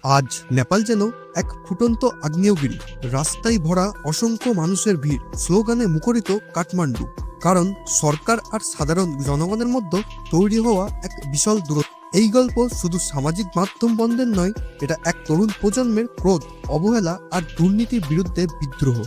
আজ নেপাল যেন এক ফুটন্ত আগ্নেয়গিরি, রাস্তায় ভরা অসংখ্য মানুষের ভিড়, স্লোগানে মুখরিত কাঠমান্ডু। কারণ সরকার আর সাধারণ জনগণের মধ্যে তৈরি হওয়া এক বিশাল দূরত্ব। এই গল্প শুধু সামাজিক মাধ্যম বন্ধের নয়, এটা এক তরুণ প্রজন্মের ক্রোধ, অবহেলা আর দুর্নীতির বিরুদ্ধে বিদ্রোহ।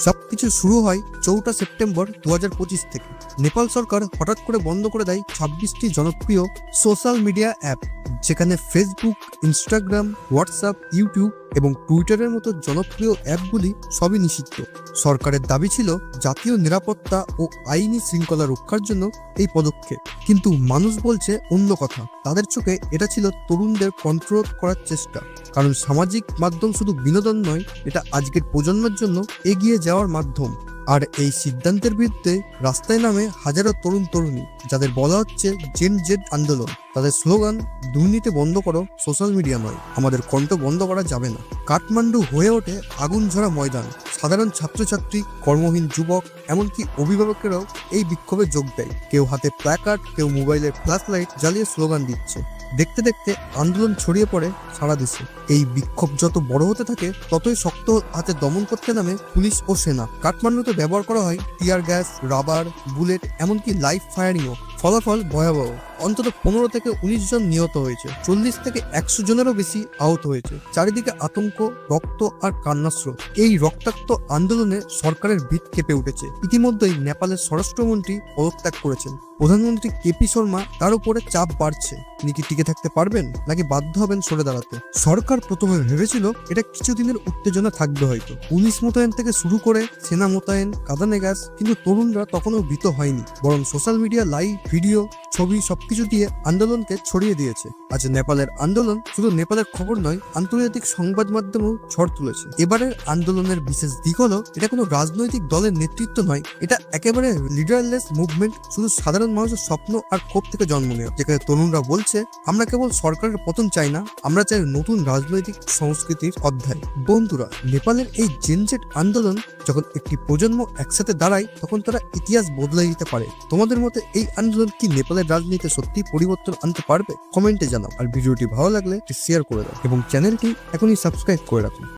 সবকিছু শুরু হয় 4 সেপ্টেম্বর 2025 থেকে। নেপাল সরকার হঠাৎ করে বন্ধ করে দেয় 26টি জনপ্রিয় সোশ্যাল মিডিয়া অ্যাপ, যেখানে ফেসবুক, ইনস্টাগ্রাম, হোয়াটসঅ্যাপ, ইউটিউব এবং টুইটারের মতো জনপ্রিয় অ্যাপগুলি সবই নিষিদ্ধ। সরকারের দাবি ছিল জাতীয় নিরাপত্তা ও আইনি শৃঙ্খলা রক্ষার জন্য এই পদক্ষেপ, কিন্তু মানুষ বলছে অন্য কথা। তাদের চোখে এটা ছিল তরুণদের কন্ট্রোল করার চেষ্টা। কারণ সামাজিক মাধ্যম শুধু বিনোদন নয়, এটা আজকের প্রজন্মের জন্য এগিয়ে যাওয়ার মাধ্যম। আর এই সিদ্ধান্তের বিরুদ্ধে রাস্তায় নামে হাজারো তরুণ তরুণী, যাদের বলা হচ্ছে জেন জেড আন্দোলন। তাদের স্লোগান, দুর্নীতি বন্ধ করো, সোশ্যাল মিডিয়া নয়, আমাদের কণ্ঠ বন্ধ করা যাবে না। কাঠমান্ডু হয়ে ওঠে আগুন ঝরা ময়দান। সাধারণ ছাত্রছাত্রী, কর্মহীন যুবক, এমনকি অভিভাবকেরাও এই বিক্ষোভে যোগ দেয়। কেউ হাতে প্ল্যাকার্ড, কেউ মোবাইলের ফ্ল্যাশ লাইট জ্বালিয়ে স্লোগান দিচ্ছে। দেখতে দেখতে আন্দোলন ছড়িয়ে পড়ে সারা দেশে। এই বিক্ষোভ যত বড় হতে থাকে, ততই শক্ত হাতে দমন করতে নামে পুলিশ ও সেনা। কাঠমান্ডুতে ব্যবহার করা হয় টিয়ার গ্যাস, রাবার, বুলেট, এমনকি লাইভ ফায়ারিংও। ফলাফল ভয়াবহ। অন্তত 15 থেকে 19 জন নিহত হয়েছে, 40 থেকে 100 জনেরও বেশি আহত হয়েছে। চারিদিকে আতঙ্ক, রক্ত আর কান্নাস্রোত। এই রক্তাক্ত আন্দোলনে সরকারের ভিত কেঁপে উঠেছে। ইতিমধ্যেই নেপালের স্বরাষ্ট্রমন্ত্রী পদত্যাগ করেছেন। প্রধানমন্ত্রী কেপি শর্মা, তার উপরে চাপ বাড়ছে। তিনি কি টিকে থাকতে পারবেন, নাকি বাধ্য হবেন সরে দাঁড়াতে? সরকার প্রথমে ভেবেছিল এটা কিছুদিনের উত্তেজনা থাকবে হয়তো, পুলিশ মোতায়েন থেকে শুরু করে সেনা মোতায়েন, কাঁদানে গ্যাস। কিন্তু তরুণরা তখনও ভীত হয়নি, বরং সোশ্যাল মিডিয়া, লাইভ ভিডিও, ছবি সবকিছু দিয়ে আন্দোলনকে ছড়িয়ে দিয়েছে। আজ নেপালের আন্দোলন শুধু নেপালের খবর নয়, আন্তর্জাতিক সংবাদ মাধ্যমেও ঝড় তুলেছে। এবারের আন্দোলনের বিশেষ দিক হলো, এটা কোনো রাজনৈতিক দলের নেতৃত্ব নয়, এটা একেবারে লিডারলেস মুভমেন্ট। শুধু সাধারণ মানুষের স্বপ্ন আর ক্ষোভ থেকে জন্ম নেওয়া। যেখানে তরুণরা বলছে, আমরা কেবল সরকারের পতন চাই না, আমরা চাই নতুন রাজনৈতিক সংস্কৃতির অধ্যায়। বন্ধুরা, নেপালের এই জেন জেড আন্দোলন যখন একটি প্রজন্ম একসাথে দাঁড়ায়, তখন তারা ইতিহাস বদলে দিতে পারে। তোমাদের মতে এই আন্দোলন কি নেপালের রাজনীতিতে সত্যি পরিবর্তন আনতে পারবে? কমেন্টে জানাও। আর ভিডিওটি ভালো লাগলে শেয়ার করে দাও এবং চ্যানেলটি এখনই সাবস্ক্রাইব করে রাখুন।